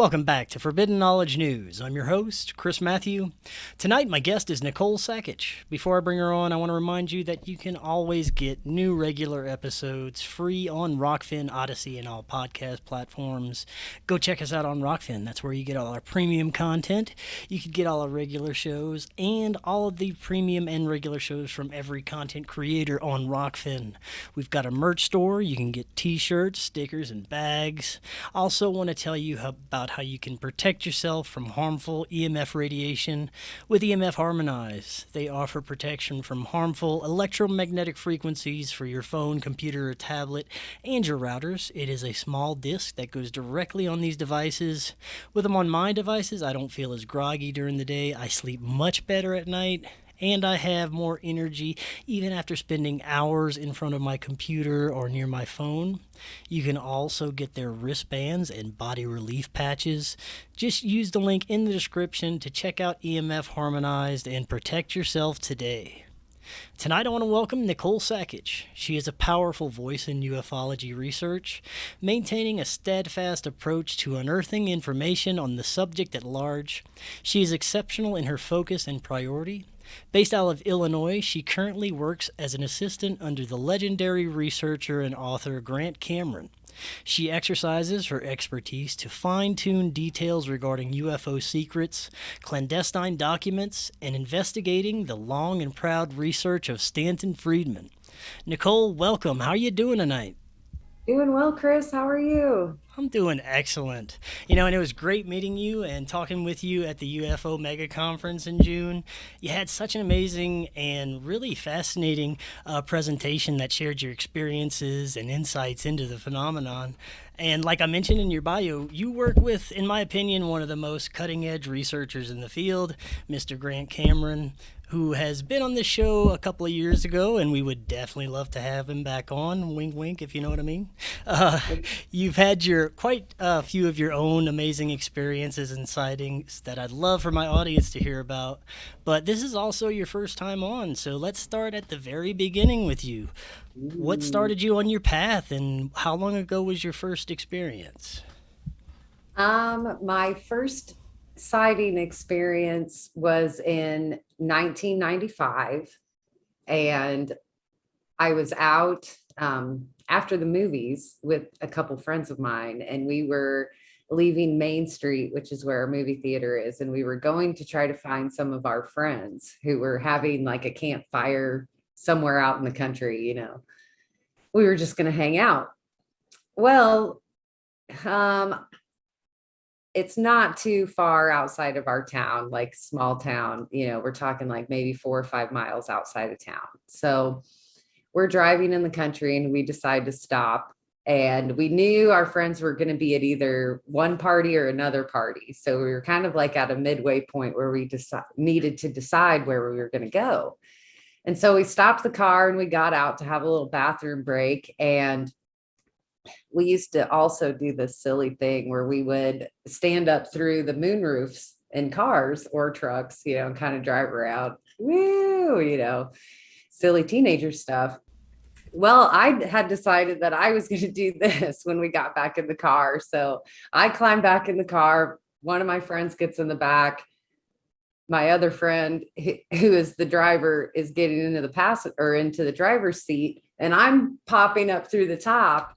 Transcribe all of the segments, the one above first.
Welcome back to Forbidden Knowledge News. I'm your host, Chris Matthew. Tonight, my guest is Nicole Sakach. Before I bring her on, I want to remind you that you can always get new regular episodes free on Rokfin, Odysee, and all podcast platforms. Go check us out on Rokfin. That's where you get all our premium content. You can get all our regular shows and all of the premium and regular shows from every content creator on Rokfin. We've got a merch store. You can get t-shirts, stickers, and bags. Also want to tell you about how you can protect yourself from harmful EMF radiation with EMF Harmonize. They offer protection from harmful electromagnetic frequencies for your phone, computer, or tablet, and your routers. It is a small disc that goes directly on these devices. With them on my devices, I don't feel as groggy during the day. I sleep much better at night. And I have more energy even after spending hours in front of my computer or near my phone. You can also get their wristbands and body relief patches. Just use the link in the description to check out EMF Harmonized and protect yourself today. Tonight I want to welcome Nicole Sakach. She is a powerful voice in ufology research, maintaining a steadfast approach to unearthing information on the subject at large. She is exceptional in her focus and priority. Based out of Illinois, she currently works as an assistant under the legendary researcher and author Grant Cameron. She exercises her expertise to fine-tune details regarding UFO secrets, clandestine documents, and investigating the long and proud research of Stanton Friedman. Nicole, welcome. How are you doing tonight? Doing well, Chris. How are you? I'm doing excellent. And it was great meeting you and talking with you at the UFO Mega Conference in June. You had such an amazing and really fascinating presentation that shared your experiences and insights into the phenomenon. And like I mentioned in your bio, you work with, in my opinion, one of the most cutting-edge researchers in the field, Mr. Grant Cameron, who has been on this show a couple of years ago, and we would definitely love to have him back on. Wink, wink, if you know what I mean. You've had quite a few of your own amazing experiences and sightings that I'd love for my audience to hear about. But this is also your first time on, so let's start at the very beginning with you. What started you on your path, and how long ago was your first experience? My first sighting experience was in 1995, and I was out after the movies with a couple friends of mine, and we were leaving Main Street, which is where our movie theater is, and we were going to try to find some of our friends who were having like a campfire somewhere out in the country. We were just going to hang out. Well, it's not too far outside of our town, like small town. We're talking like maybe 4 or 5 miles outside of town. So we're driving in the country and we decide to stop. And we knew our friends were going to be at either one party or another party. So we were kind of like at a midway point where we needed to decide where we were going to go. And so we stopped the car and we got out to have a little bathroom break. And we used to also do this silly thing where we would stand up through the moonroofs in cars or trucks, and kind of drive around. Woo, silly teenager stuff. Well, I had decided that I was going to do this when we got back in the car. So I climbed back in the car. One of my friends gets in the back. My other friend, who is the driver, is getting into the driver's seat, and I'm popping up through the top.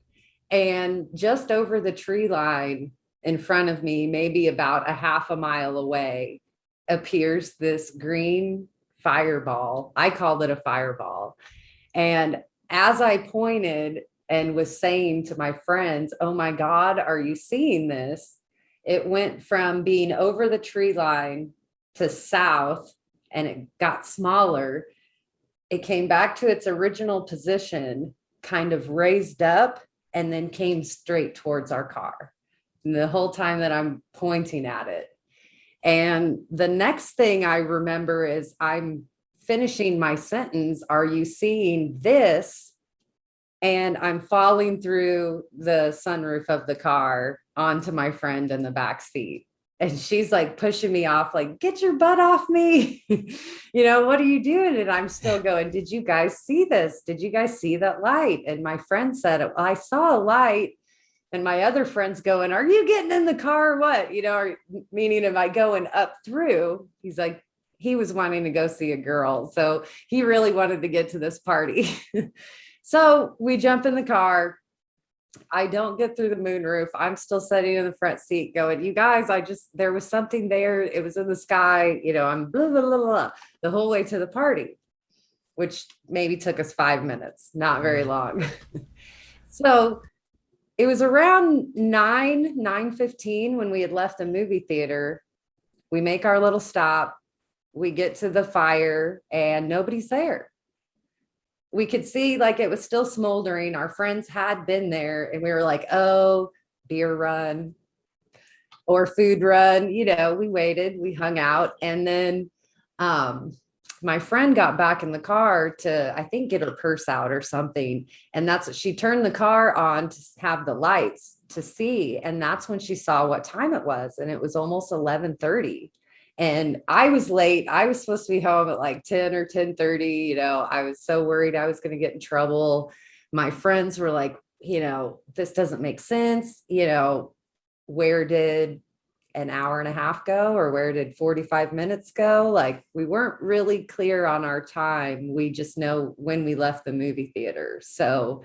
And just over the tree line in front of me, maybe about a half a mile away, appears this green fireball. I called it a fireball. And as I pointed and was saying to my friends, "Oh my God, are you seeing this?" It went from being over the tree line to south, and it got smaller. It came back to its original position, kind of raised up, and then came straight towards our car. And the whole time that I'm pointing at it. And the next thing I remember is I'm finishing my sentence, "Are you seeing this?" And I'm falling through the sunroof of the car onto my friend in the back seat. And she's like pushing me off, like, "Get your butt off me." What are you doing? And I'm still going, "Did you guys see this? Did you guys see that light?" And my friend said, "I saw a light." And my other friend's going, are you getting in the car or what? Meaning, am I going up through? He's like, he was wanting to go see a girl. So he really wanted to get to this party. So we jump in the car. I don't get through the moonroof. I'm still sitting in the front seat going, you guys, there was something there. It was in the sky. I'm blah, blah, blah, blah, the whole way to the party, which maybe took us 5 minutes, not very long. So it was around 9:15 when we had left the movie theater. We make our little stop. We get to the fire and nobody's there. We could see like it was still smoldering. Our friends had been there and we were like, oh, beer run or food run. We waited, we hung out. And then my friend got back in the car to, I think, get her purse out or something. And that's what she turned the car on to have the lights to see. And that's when she saw what time it was. And it was almost 11:30. And I was late. I was supposed to be home at like 10 or 10:30. I was so worried I was going to get in trouble. My friends were like, this doesn't make sense. Where did an hour and a half go, or where did 45 minutes go? Like, we weren't really clear on our time. We just know when we left the movie theater. So,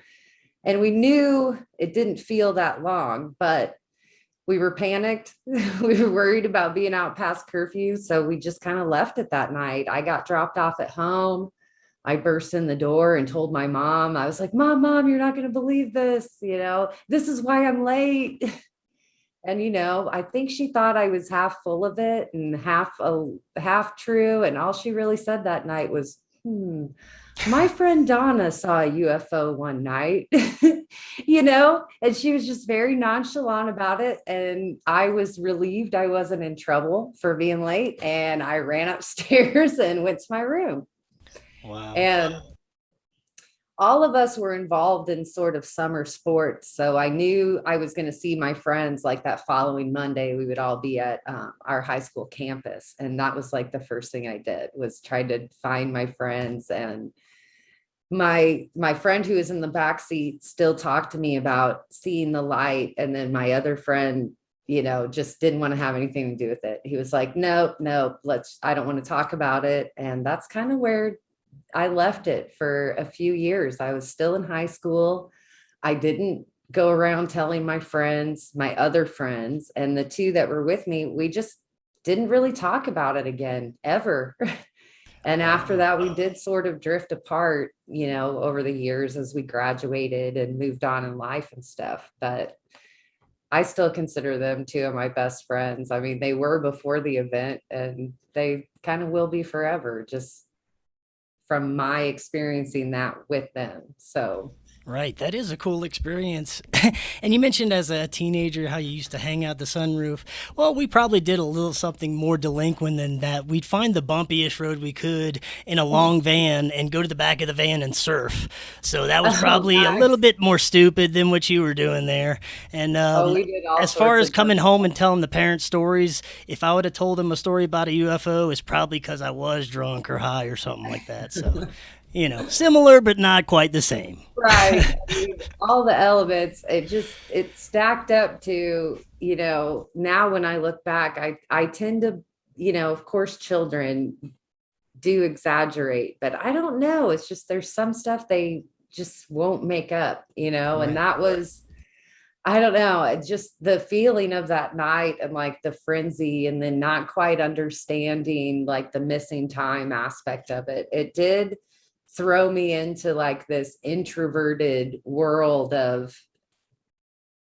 and we knew it didn't feel that long, but we were panicked. We were worried about being out past curfew. So we just kind of left it that night. I got dropped off at home. I burst in the door and told my mom, I was like, mom, you're not going to believe this. This is why I'm late. And, I think she thought I was half full of it and half true. And all she really said that night was, my friend Donna saw a UFO one night, and she was just very nonchalant about it. And I was relieved I wasn't in trouble for being late. And I ran upstairs and went to my room. Wow. And all of us were involved in sort of summer sports. So I knew I was going to see my friends like that following Monday. We would all be at our high school campus. And that was like the first thing I did, was try to find my friends. And my friend who was in the back seat still talked to me about seeing the light. And then my other friend, just didn't want to have anything to do with it. He was like, no, I don't want to talk about it. And that's kind of where I left it for a few years. I was still in high school. I didn't go around telling my friends, my other friends, and the two that were with me, we just didn't really talk about it again, ever. And after that, we did sort of drift apart, over the years as we graduated and moved on in life and stuff. But I still consider them two of my best friends. I mean, they were before the event and they kind of will be forever, just from my experiencing that with them. So Right, that is a cool experience. And you mentioned as a teenager how you used to hang out the sunroof. Well, we probably did a little something more delinquent than that. We'd find the bumpiest road we could in a long van and go to the back of the van and surf. So that was probably a little bit more stupid than what you were doing there. And we did all as far sorts as of coming home and telling the parents stories, if I would have told them a story about a UFO, it's probably because I was drunk or high or something like that. So similar, but not quite the same. Right. I mean, all the elements, it stacked up to, now when I look back, I tend to, of course, children do exaggerate, but I don't know. It's just, there's some stuff they just won't make up, Right. and that was, I don't know, it's just the feeling of that night and like the frenzy and then not quite understanding like the missing time aspect of it. It did throw me into like this introverted world of,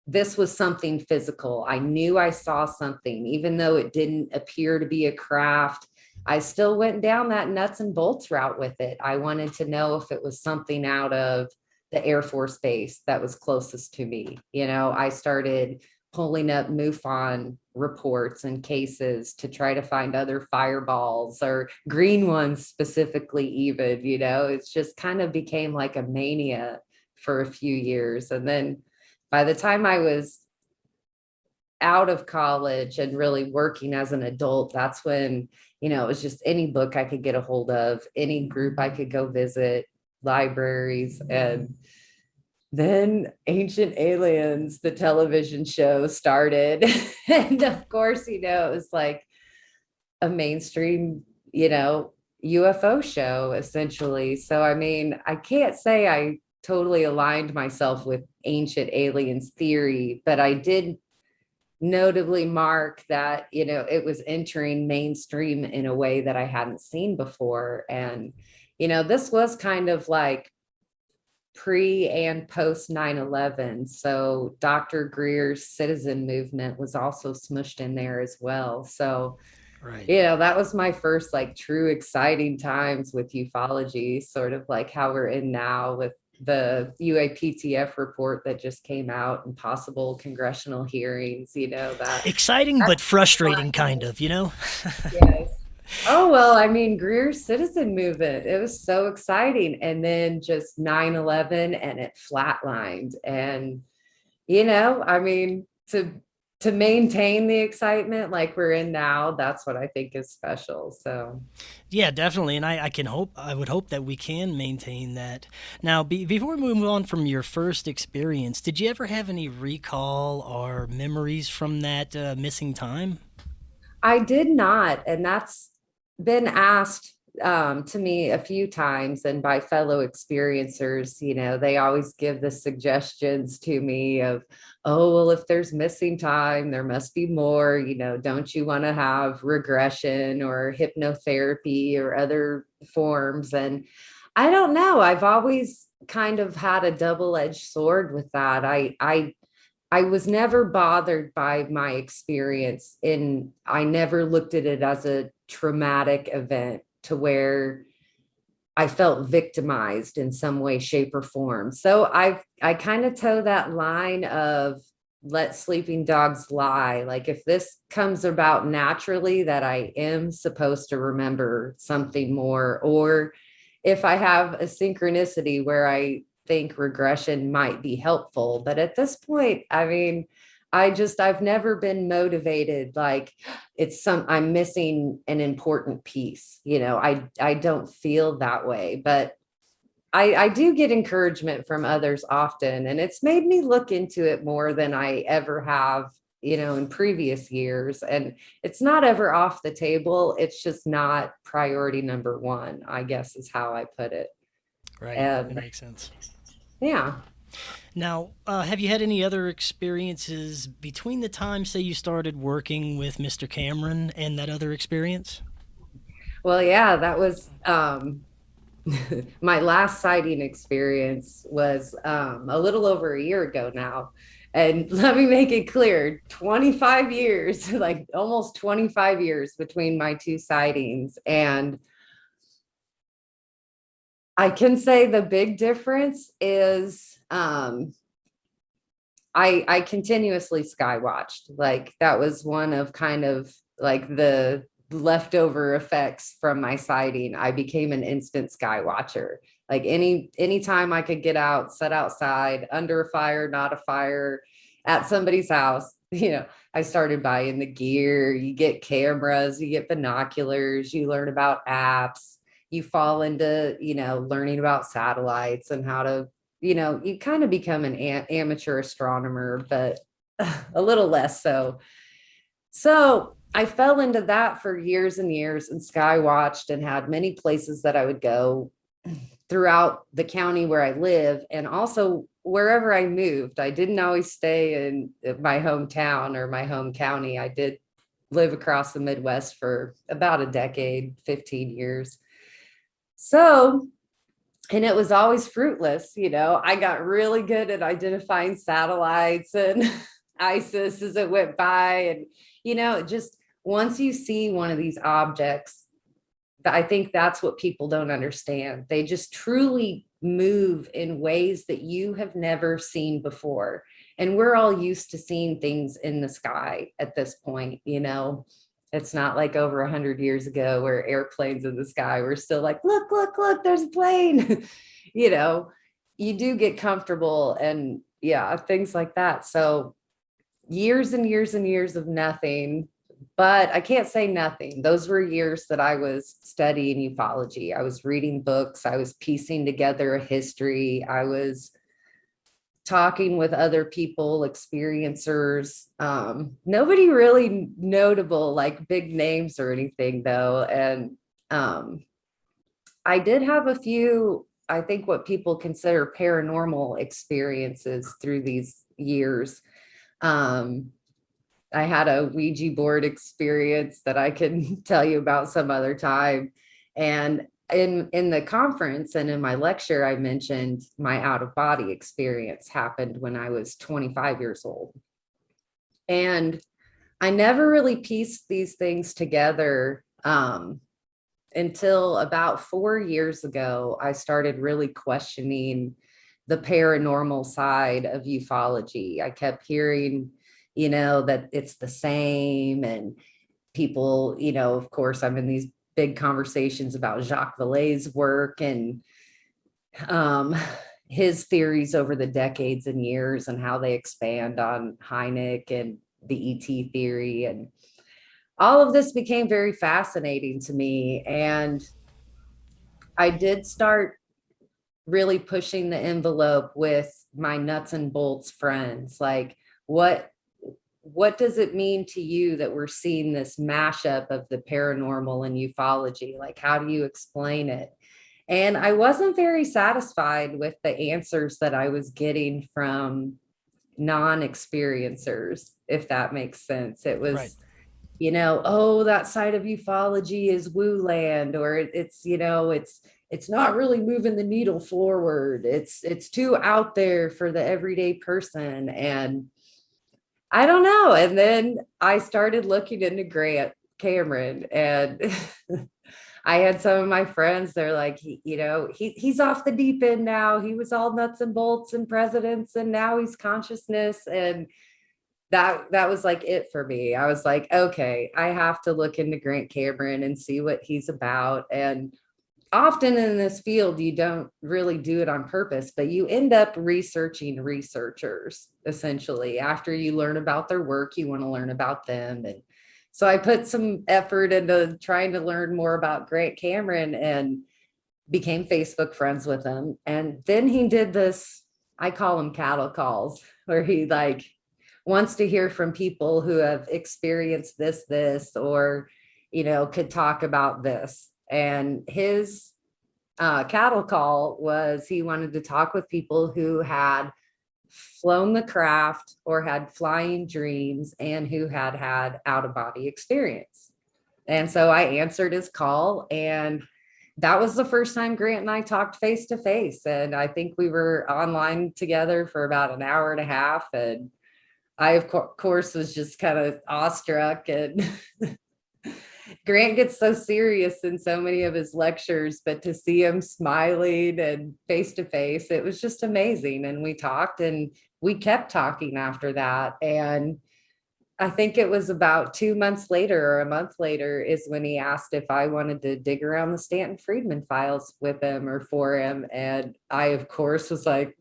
this was something physical. I knew I saw something, even though it didn't appear to be a craft. I still went down that nuts and bolts route with it. I wanted to know if it was something out of the Air Force Base that was closest to me. I started pulling up MUFON reports and cases to try to find other fireballs or green ones specifically, even, it's just kind of became like a mania for a few years. And then by the time I was out of college and really working as an adult, that's when, it was just any book I could get a hold of, any group I could go visit, libraries. And then Ancient Aliens, the television show, started. And of course, it was like a mainstream, UFO show essentially. So, I mean, I can't say I totally aligned myself with Ancient Aliens theory, but I did notably mark that, it was entering mainstream in a way that I hadn't seen before. And, this was kind of like pre and post 9/11. So Dr. Greer's citizen movement was also smushed in there as well. So, Right. that was my first like true exciting times with ufology, sort of like how we're in now with the UAPTF report that just came out and possible congressional hearings, Exciting but frustrating, kind of, yes. Oh, well, I mean, Greer's citizen movement, it was so exciting. And then just 9/11 and it flatlined. And, I mean, to maintain the excitement like we're in now, that's what I think is special. So Yeah, definitely, and I would hope that we can maintain that. Now, before we move on from your first experience, did you ever have any recall or memories from that missing time? I did not, and that's been asked to me a few times, and by fellow experiencers. They always give the suggestions to me of, oh, well, if there's missing time, there must be more. Don't you want to have regression or hypnotherapy or other forms? And I don't know. I've always kind of had a double-edged sword with that. I was never bothered by my experience, and I never looked at it as a traumatic event to where I felt victimized in some way, shape, or form. So I kind of toe that line of let sleeping dogs lie. Like if this comes about naturally, that I am supposed to remember something more, or if I have a synchronicity where I think regression might be helpful. But at this point, I mean, I've never been motivated like I'm missing an important piece. I don't feel that way, but I do get encouragement from others often, and it's made me look into it more than I ever have, in previous years. And it's not ever off the table. It's just not priority number one, I guess is how I put it. Right, that And makes sense. yeah. Now, have you had any other experiences between the time, say, you started working with Mr. Cameron and that other experience? Well, yeah, that was my last sighting experience was a little over a year ago now. And let me make it clear, 25 years, like almost 25 years between my two sightings. And I can say the big difference is I continuously sky watched. Like that was one of kind of like the leftover effects from my sighting. I became an instant sky watcher. Like anytime I could get out, sit outside, under a fire, not a fire, at somebody's house, I started buying the gear. You get cameras, you get binoculars, you learn about apps, you fall into, learning about satellites and how to, you kind of become an amateur astronomer, but a little less so. So I fell into that for years and years and sky watched and had many places that I would go throughout the county where I live, and also wherever I moved. I didn't always stay in my hometown or my home county. I did live across the Midwest for about a decade, 15 years. So, and it was always fruitless. I got really good at identifying satellites and ISIS as it went by. And, just once you see one of these objects, I think that's what people don't understand. They just truly move in ways that you have never seen before. And we're all used to seeing things in the sky at this point. It's not like over 100 years ago where airplanes in the sky were still like, look, look, look, there's a plane. you know, you do get comfortable and yeah, things like that. So years and years and years of nothing, but I can't say nothing. Those were years that I was studying ufology. I was reading books. I was piecing together a history. I was talking with other people, experiencers, nobody really notable, like big names or anything though. And I did have a few, I think what people consider paranormal experiences through these years. I had a Ouija board experience that I can tell you about some other time. And in the conference and in my lecture, I mentioned my out of body experience happened when I was 25 years old. And I never really pieced these things together until about 4 years ago. I started really questioning the paranormal side of ufology. I kept hearing, that it's the same, and people, of course, I'm in these big conversations about Jacques Vallée's work and his theories over the decades and years and how they expand on Hynek and the ET theory. And all of this became very fascinating to me. And I did start really pushing the envelope with my nuts and bolts friends. Like, what does it mean to you that we're seeing this mashup of the paranormal and ufology? Like, how do you explain it? And I wasn't very satisfied with the answers that I was getting from non-experiencers, if that makes sense. It was, Right. Oh, that side of ufology is woo land, or it's not really moving the needle forward. It's too out there for the everyday person. And I don't know. And then I started looking into Grant Cameron, and I had some of my friends, they're like, he's off the deep end now. He was all nuts and bolts and presidents, and now he's consciousness. And that was like it for me. I was like, okay, I have to look into Grant Cameron and see what he's about. And often in this field, you don't really do it on purpose, but you end up researching researchers. Essentially, after you learn about their work, you want to learn about them. And so I put some effort into trying to learn more about Grant Cameron and became Facebook friends with him. And then he did this, I call them cattle calls, where he like wants to hear from people who have experienced this, or, could talk about this. And his cattle call was he wanted to talk with people who had flown the craft or had flying dreams and who had out of body experience. And so I answered his call, and that was the first time Grant and I talked face to face. And I think we were online together for about an hour and a half. And I, of course, was just kind of awestruck. And Grant gets so serious in so many of his lectures, but to see him smiling and face to face, it was just amazing. And we talked, and we kept talking after that. And I think it was about 2 months later or a month later is when he asked if I wanted to dig around the Stanton Friedman files with him or for him. And I, of course, was like,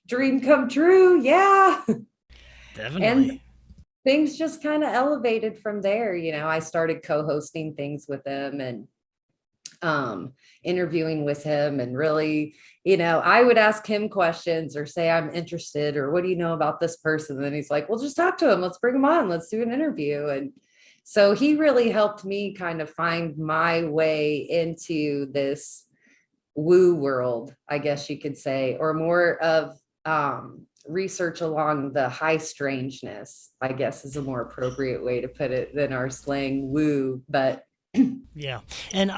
dream come true. Yeah. Definitely. And things just kind of elevated from there. I started co-hosting things with him and interviewing with him, and really, I would ask him questions or say, I'm interested, or what do you know about this person? And then he's like, well, just talk to him. Let's bring him on. Let's do an interview. And so he really helped me kind of find my way into this woo world, I guess you could say, or more of research along the high strangeness, I guess is a more appropriate way to put it than our slang woo. But yeah. And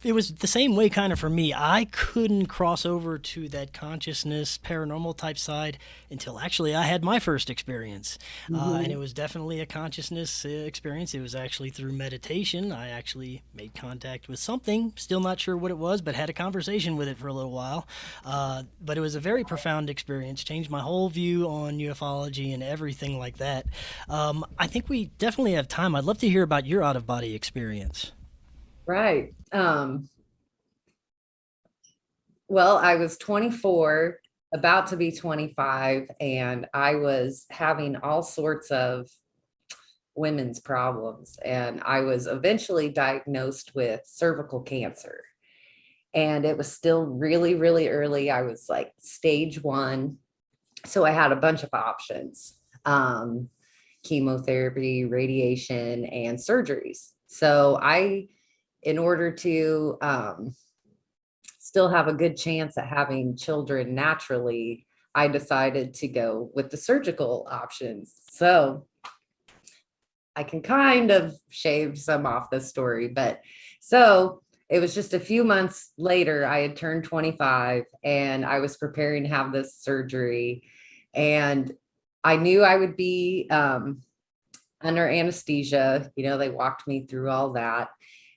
it was the same way kind of for me. I couldn't cross over to that consciousness paranormal type side until actually I had my first experience. And it was definitely a consciousness experience. It was actually through meditation. I actually made contact with something, still not sure what it was, but had a conversation with it for a little while. But it was a very profound experience, changed my whole view on ufology and everything like that. I think we definitely have time. I'd love to hear about your out-of-body experience. Right. Well, I was 24, about to be 25, and I was having all sorts of women's problems. And I was eventually diagnosed with cervical cancer. And it was still really, really early. I was like stage 1. So I had a bunch of options, chemotherapy, radiation, and surgeries. So in order to still have a good chance at having children naturally, I decided to go with the surgical options. So I can kind of shave some off this story, but so it was just a few months later, I had turned 25 and I was preparing to have this surgery. And I knew I would be under anesthesia. You know, they walked me through all that.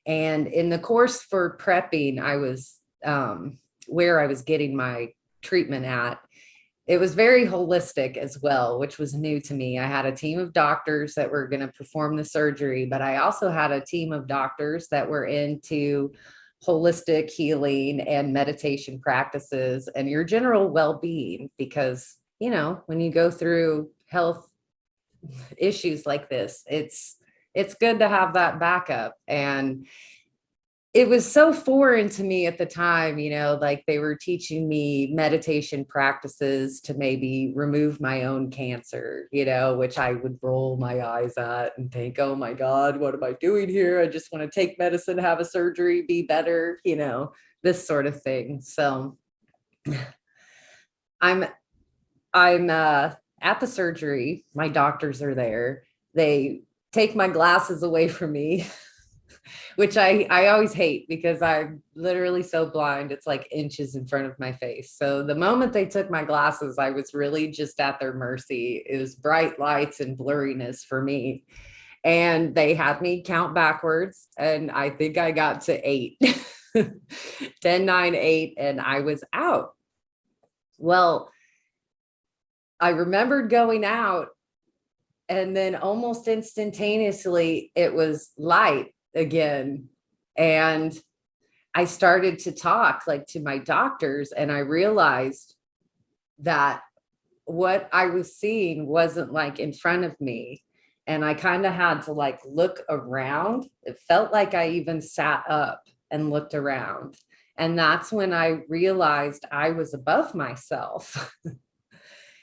And in the course for prepping, I was where I was getting my treatment at. It was very holistic as well, which was new to me. I had a team of doctors that were going to perform the surgery, but I also had a team of doctors that were into holistic healing and meditation practices and your general well-being, because, you know, when you go through health issues like this, it's good to have that backup. And it was so foreign to me at the time, you know, like they were teaching me meditation practices to maybe remove my own cancer, you know, which I would roll my eyes at and think, oh my God, what am I doing here? I just want to take medicine, have a surgery, be better, you know, this sort of thing. So I'm at the surgery. My doctors are there. They take my glasses away from me, which I always hate because I'm literally so blind. It's like inches in front of my face. So the moment they took my glasses, I was really just at their mercy. It was bright lights and blurriness for me. And they had me count backwards. And I think I got to 8, 10, 9, 8, and I was out. Well, I remembered going out, and then almost instantaneously it was light again. And I started to talk like to my doctors, and I realized that what I was seeing wasn't like in front of me. And I kind of had to like look around. It felt like I even sat up and looked around. And that's when I realized I was above myself.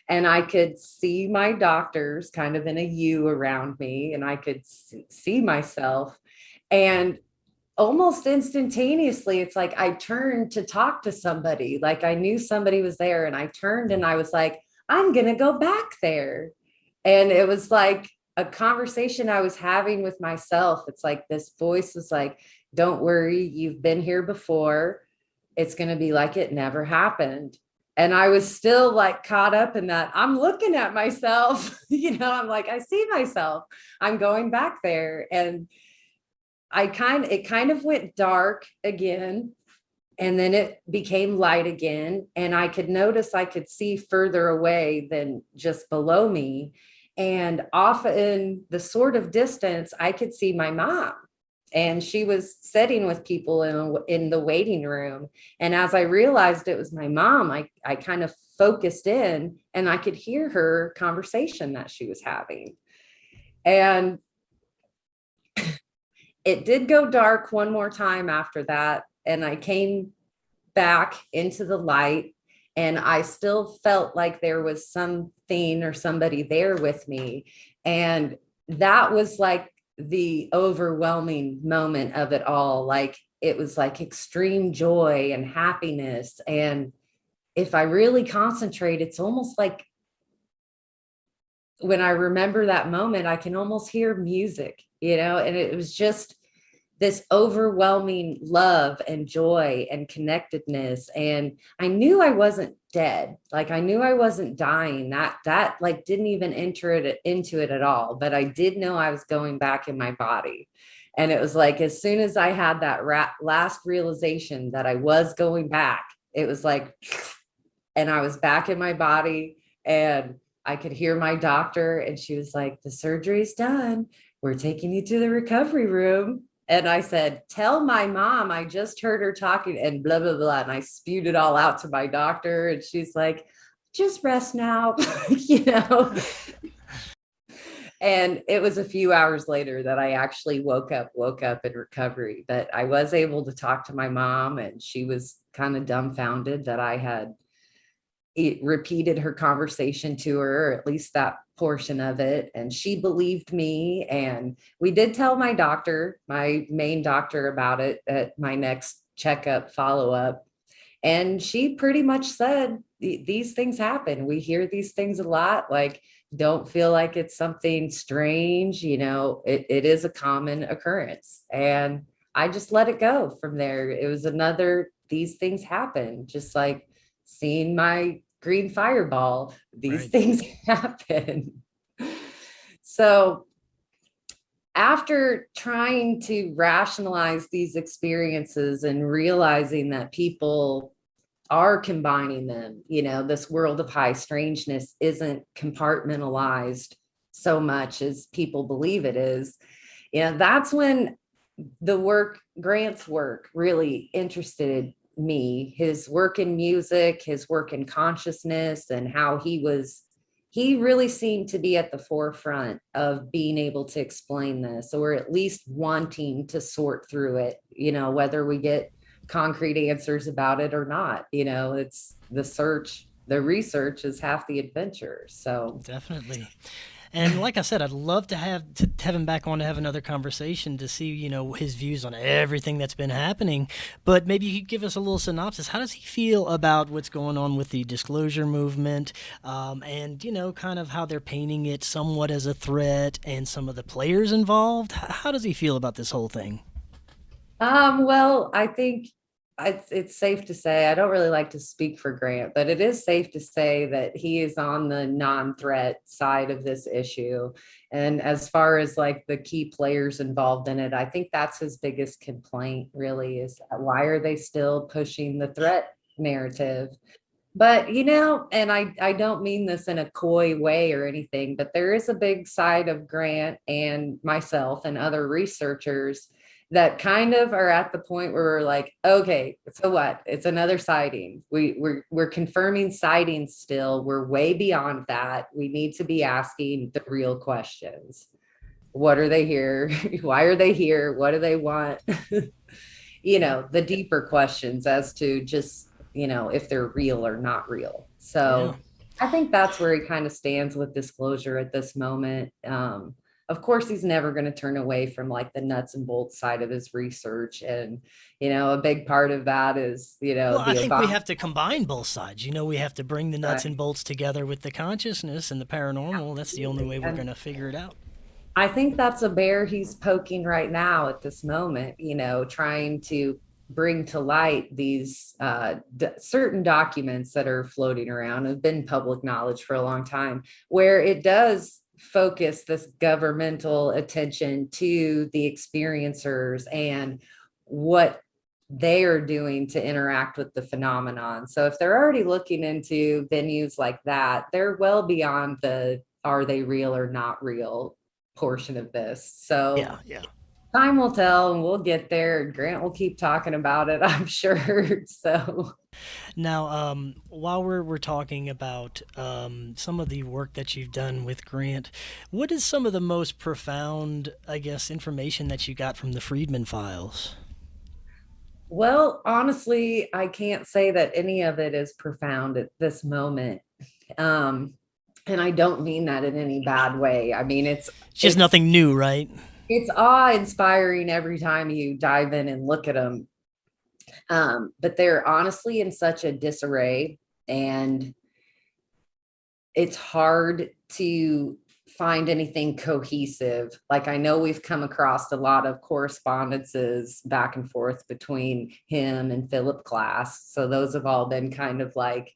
And I could see my doctors kind of in a U around me, and I could see myself. And almost instantaneously, it's like I turned to talk to somebody, like I knew somebody was there, and I turned and I was like, I'm going to go back there. And it was like a conversation I was having with myself. It's like this voice was like, don't worry, you've been here before. It's going to be like it never happened. And I was still like caught up in that. I'm looking at myself, you know, I'm like, I see myself. I'm going back there. And it kind of went dark again. And then it became light again. And I could notice I could see further away than just below me. And off in the sort of distance, I could see my mom. And she was sitting with people in the waiting room. And as I realized it was my mom, I kind of focused in, and I could hear her conversation that she was having. And it did go dark one more time after that. And I came back into the light, and I still felt like there was something or somebody there with me. And that was like the overwhelming moment of it all. Like it was like extreme joy and happiness. And if I really concentrate, it's almost like when I remember that moment, I can almost hear music, you know, and it was just this overwhelming love and joy and connectedness. And I knew I wasn't dead. Like I knew I wasn't dying. That like didn't even enter it into it at all. But I did know I was going back in my body. And it was like, as soon as I had that last realization that I was going back, it was like, and I was back in my body, and I could hear my doctor, and she was like, the surgery's done. We're taking you to the recovery room. And I said, tell my mom I just heard her talking and blah, blah, blah. And I spewed it all out to my doctor. And she's like, just rest now, you know. And it was a few hours later that I actually woke up in recovery. But I was able to talk to my mom, and she was kind of dumbfounded that I had repeated her conversation to her, or at least that portion of it. And she believed me. And we did tell my doctor, my main doctor, about it at my next checkup follow-up. And she pretty much said, these things happen. We hear these things a lot. Like, don't feel like it's something strange. It is a common occurrence. And I just let it go from there. It was another, these things happen, just like seeing my green fireball. These Right. things happen. So after trying to rationalize these experiences and realizing that people are combining them, this world of high strangeness isn't compartmentalized so much as people believe it is. That's when Grant's work really interested me. His work in music, his work in consciousness, and how he really seemed to be at the forefront of being able to explain this, or at least wanting to sort through it, whether we get concrete answers about it or not. It's the search, the research is half the adventure. So Definitely. And like I said, I'd love to have him back on to have another conversation to see, his views on everything that's been happening. But maybe you could give us a little synopsis. How does he feel about what's going on with the disclosure movement, and, kind of how they're painting it somewhat as a threat, and some of the players involved? How does he feel about this whole thing? well, I think it's safe to say, I don't really like to speak for Grant, but it is safe to say that he is on the non-threat side of this issue. And as far as like the key players involved in it, I think that's his biggest complaint, really, is why are they still pushing the threat narrative? But, and I don't mean this in a coy way or anything, but there is a big side of Grant and myself and other researchers that kind of are at the point where we're like, okay, so what? It's another sighting. We're confirming sightings still. We're way beyond that. We need to be asking the real questions. What are they here? Why are they here? What do they want? The deeper questions as to just, if they're real or not real. Yeah. So I think that's where he kind of stands with disclosure at this moment. Of course, he's never going to turn away from like the nuts and bolts side of his research. And, a big part of that is, Well, I the think we Obama. have to combine both sides. We have to bring the nuts Right. and bolts together with the consciousness and the paranormal. That's the only way we're going And to figure it out. I think that's a bear he's poking right now at this moment, trying to bring to light these certain documents that are floating around, have been public knowledge for a long time, where it does focus this governmental attention to the experiencers and what they are doing to interact with the phenomenon. So if they're already looking into venues like that, they're well beyond the are they real or not real portion of this. So Yeah, yeah. time will tell and we'll get there. Grant will keep talking about it, I'm sure. So Now, while we're talking about some of the work that you've done with Grant, what is some of the most profound, I guess, information that you got from the Friedman files? well, honestly, I can't say that any of it is profound at this moment. Um, and I don't mean that in any bad way. I mean, It's just nothing new, right? it's awe-inspiring every time you dive in and look at them. But they're honestly in such a disarray, and it's hard to find anything cohesive. Like, I know we've come across a lot of correspondences back and forth between him and Philip Glass. So those have all been kind of like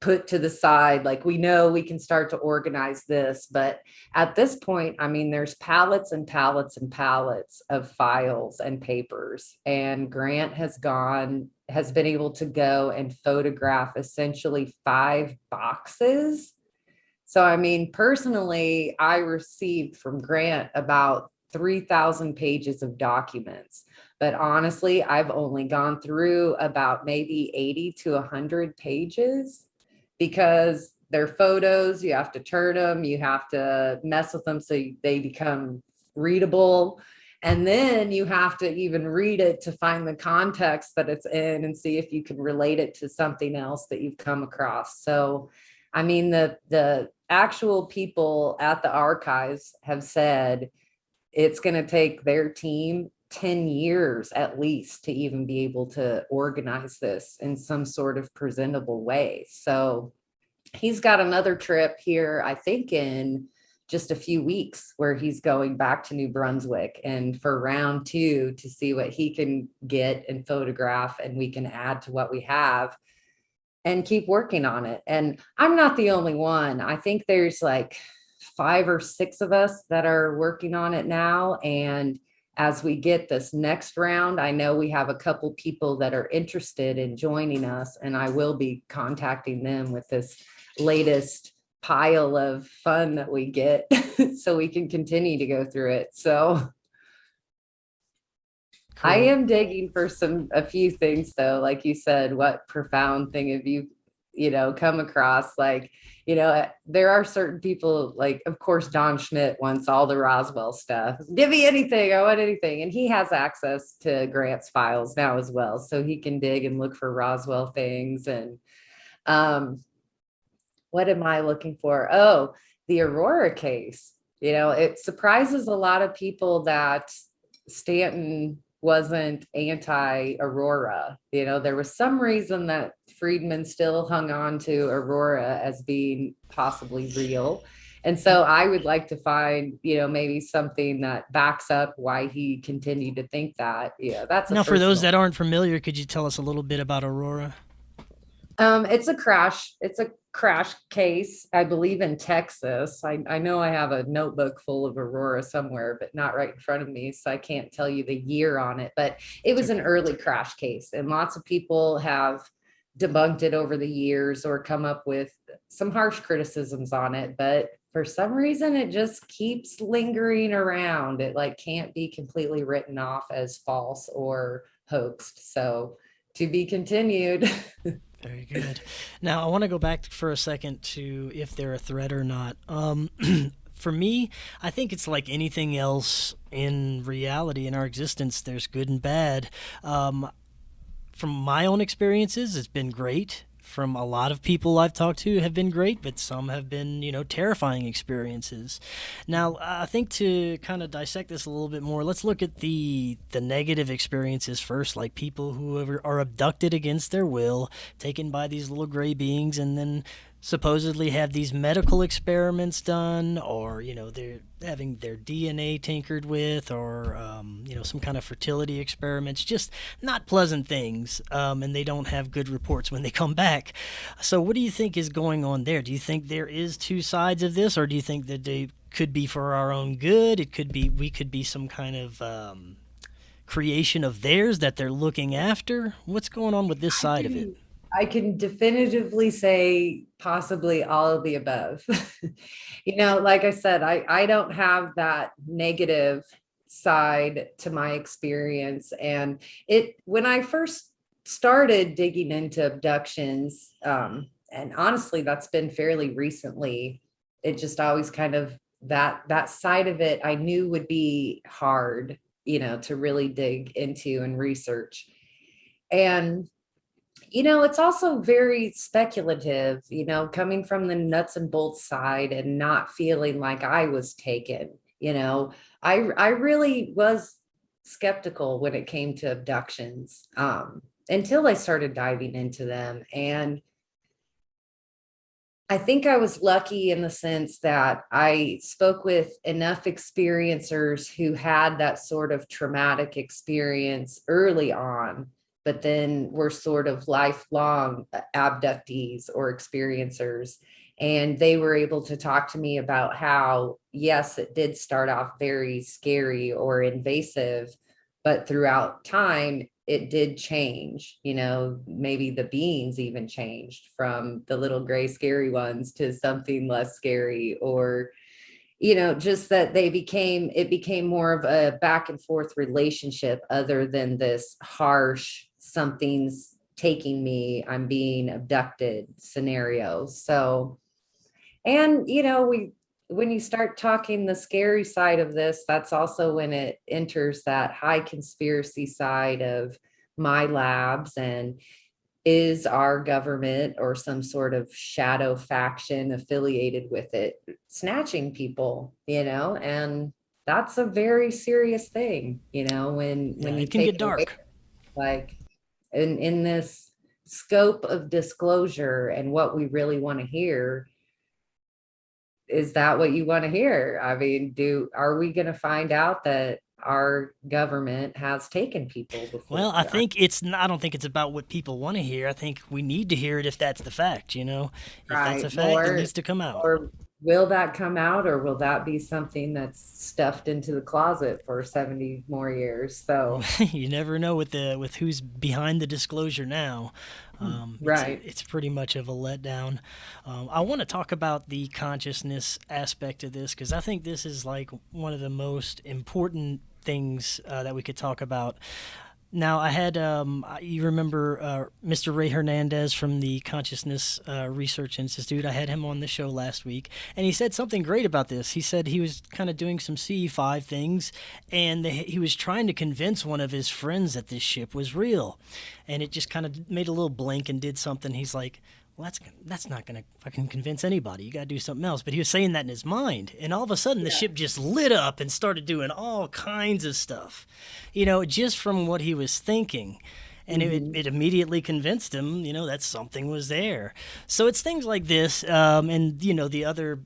put to the side. Like, we know we can start to organize this, but at this point, I mean, there's pallets and pallets and pallets of files and papers, and Grant has been able to go and photograph essentially 5 boxes. So, I mean, personally, I received from Grant about 3,000 pages of documents. But honestly, I've only gone through about maybe 80 to 100 pages, because they're photos. You have to turn them, you have to mess with them so they become readable. And then you have to even read it to find the context that it's in and see if you can relate it to something else that you've come across. So, I mean, the actual people at the archives have said it's going to take their team 10 years at least to even be able to organize this in some sort of presentable way. So he's got another trip here, I think in just a few weeks, where he's going back to New Brunswick and for round 2 to see what he can get and photograph, and we can add to what we have and keep working on it. And I'm not the only one. I think there's like 5 or 6 of us that are working on it now. And as we get this next round, I know we have a couple people that are interested in joining us, and I will be contacting them with this latest pile of fun that we get so we can continue to go through it. So Cool. I am digging for a few things though. Like you said, what profound thing have you come across? Like, there are certain people, like, of course, Don Schmidt wants all the Roswell stuff. Give me anything. I want anything. And he has access to Grant's files now as well. So he can dig and look for Roswell things. And what am I looking for? Oh, the Aurora case. It surprises a lot of people that Stanton wasn't anti-Aurora. There was some reason that Friedman still hung on to Aurora as being possibly real. And so I would like to find, maybe something that backs up why he continued to think that. That's Now, for those that aren't familiar, could you tell us a little bit about Aurora? It's a crash case, I believe, in Texas. I know I have a notebook full of Aurora somewhere, but not right in front of me, so I can't tell you the year on it. But it was an early crash case, and lots of people have debunked it over the years or come up with some harsh criticisms on it. But for some reason, it just keeps lingering around. It can't be completely written off as false or hoaxed. So to be continued. Very good. Now, I want to go back for a second to if they're a threat or not. For me, I think it's like anything else in reality, in our existence, there's good and bad. From my own experiences, it's been great. From a lot of people I've talked to have been great, but some have been, terrifying experiences. Now, I think to kind of dissect this a little bit more, let's look at the negative experiences first, like people who are abducted against their will, taken by these little gray beings, and then supposedly have these medical experiments done, or they're having their DNA tinkered with, or some kind of fertility experiments, just not pleasant things, and they don't have good reports when they come back. So what do you think is going on there? Do you think there is two sides of this, or do you think that they could be for our own good? It could be, we could be some kind of creation of theirs that they're looking after. What's going on with this side of it? I can definitively say possibly all of the above. Like I said, I don't have that negative side to my experience. And when I first started digging into abductions, and honestly, that's been fairly recently, it just always kind of, that side of it I knew would be hard, to really dig into and research. And it's also very speculative, coming from the nuts and bolts side and not feeling like I was taken. I really was skeptical when it came to abductions, until I started diving into them. And I think I was lucky in the sense that I spoke with enough experiencers who had that sort of traumatic experience early on, but then were sort of lifelong abductees or experiencers. And they were able to talk to me about how, yes, it did start off very scary or invasive, but throughout time, it did change. Maybe the beings even changed from the little gray scary ones to something less scary, or just that it became more of a back and forth relationship other than this harsh, something's taking me, I'm being abducted scenario. So, and when you start talking the scary side of this, that's also when it enters that high conspiracy side of my labs, and is our government or some sort of shadow faction affiliated with it snatching people, and that's a very serious thing, when Yeah, you it can take get it away, dark. like in this scope of disclosure and what we really want to hear. Is that what you want to hear? I mean, are we going to find out that our government has taken people before? Well, I don't think it's about what people want to hear. I think we need to hear it if that's the fact, If that's a Right. fact, it needs to come out. Or will that come out, or will that be something that's stuffed into the closet for 70 more years? So, You never know with who's behind the disclosure now. right. It's pretty much of a letdown. I want to talk about the consciousness aspect of this because I think this is like one of the most important things that we could talk about. Now, I had, you remember Mr. Ray Hernandez from the Consciousness Research Institute. I had him on the show last week, and he said something great about this. He said he was kind of doing some CE5 things, and he was trying to convince one of his friends that this ship was real. And it just kind of made a little blink and did something. He's like, well, that's not going to fucking convince anybody. You got to do something else. But he was saying that in his mind. And all of a sudden, the ship just lit up and started doing all kinds of stuff, just from what he was thinking. And it immediately convinced him, that something was there. So it's things like this and, the other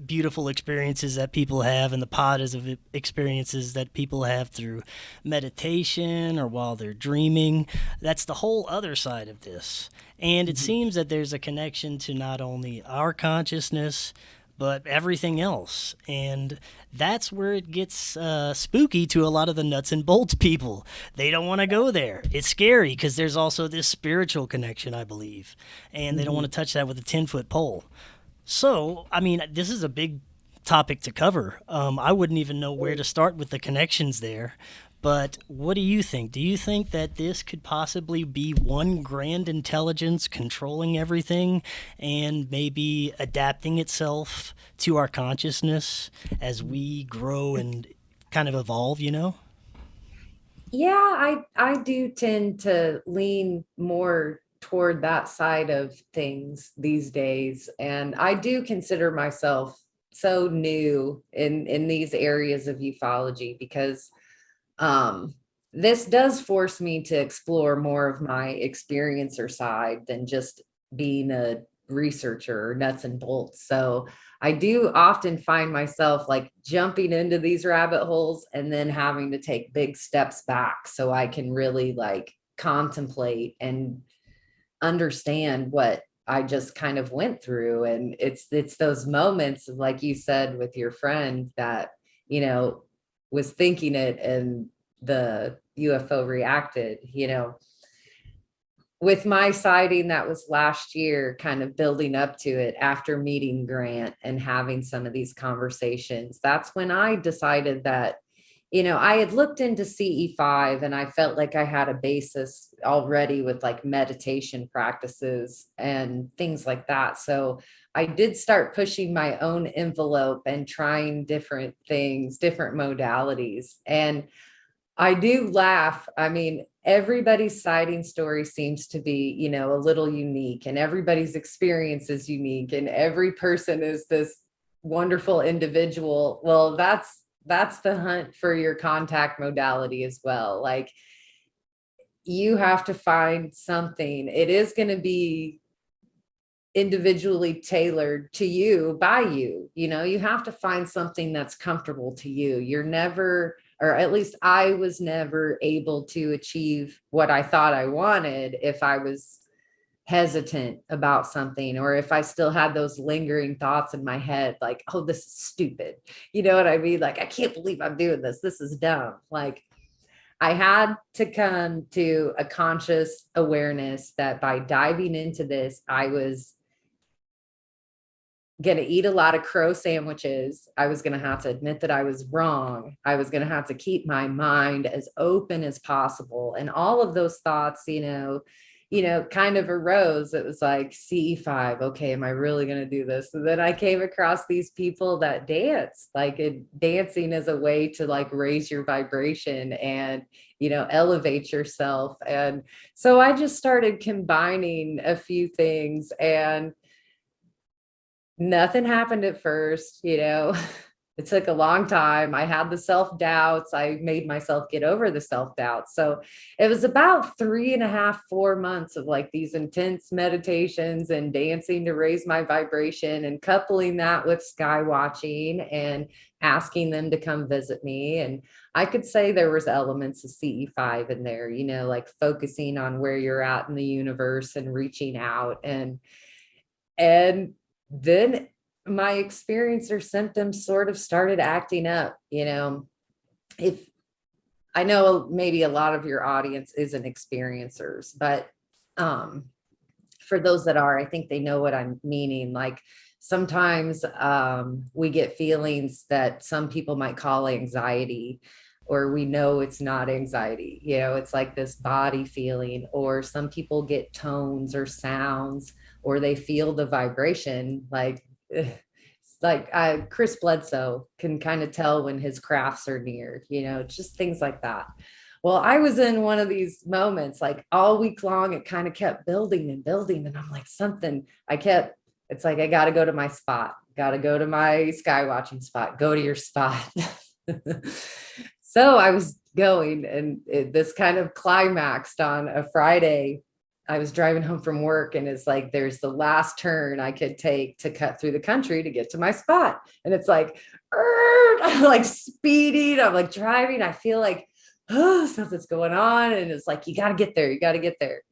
beautiful experiences that people have and the positive experiences that people have through meditation or while they're dreaming. That's the whole other side of this. And it seems that there's a connection to not only our consciousness, but everything else. And that's where it gets spooky to a lot of the nuts and bolts people. They don't want to go there. It's scary because there's also this spiritual connection, I believe. And they don't want to touch that with a 10-foot pole. So, I mean, this is a big topic to cover. I wouldn't even know where to start with the connections there. But what do you think? Do you think that this could possibly be one grand intelligence controlling everything and maybe adapting itself to our consciousness as we grow and kind of evolve, Yeah, I do tend to lean more toward that side of things these days. And I do consider myself so new in these areas of ufology because this does force me to explore more of my experiencer side than just being a researcher or nuts and bolts. So I do often find myself like jumping into these rabbit holes and then having to take big steps back so I can really like contemplate and understand what I just kind of went through. And it's those moments, like you said, with your friend that, was thinking it and the UFO reacted, with my sighting that was last year, kind of building up to it after meeting Grant and having some of these conversations. That's when I decided that, I had looked into CE5 and I felt like I had a basis already with like meditation practices and things like that. So I did start pushing my own envelope and trying different things, different modalities. And I do laugh. I mean, everybody's sighting story seems to be, a little unique, and everybody's experience is unique, and every person is this wonderful individual. Well, that's the hunt for your contact modality as well. Like, you have to find something. It is going to be individually tailored to you by you. You have to find something that's comfortable to you. You're never, or at least I was never able to achieve what I thought I wanted if I was hesitant about something, or if I still had those lingering thoughts in my head, like, oh, this is stupid. You know what I mean? Like, I can't believe I'm doing this. This is dumb. Like, I had to come to a conscious awareness that by diving into this, I was going to eat a lot of crow sandwiches. I was going to have to admit that I was wrong. I was going to have to keep my mind as open as possible. And all of those thoughts, kind of arose. It was like CE5. Okay, am I really going to do this? And then I came across these people that dance, like dancing as a way to like raise your vibration and, elevate yourself. And so I just started combining a few things, and nothing happened at first. It took a long time. I had the self-doubts. I made myself get over the self-doubts. So it was about 3.5, 4 months of like these intense meditations and dancing to raise my vibration, and coupling that with sky watching and asking them to come visit me. And I could say there was elements of CE5 in there, like focusing on where you're at in the universe and reaching out. And then my experience or symptoms sort of started acting up. If I know maybe a lot of your audience isn't experiencers, but for those that are, I think they know what I'm meaning. Like sometimes we get feelings that some people might call anxiety, or we know it's not anxiety. It's like this body feeling, or some people get tones or sounds, or they feel the vibration. Like Chris Bledsoe can kind of tell when his crafts are near, just things like that. Well, I was in one of these moments, like all week long, it kind of kept building and building. And I'm like, it's like, I got to go to my spot, got to go to my sky watching spot, go to your spot. So I was going, and this kind of climaxed on a Friday. I was driving home from work, and it's like, there's the last turn I could take to cut through the country to get to my spot. And it's like, I'm like speeding, I'm like driving. I feel like, oh, something's going on. And it's like, you got to get there. You got to get there.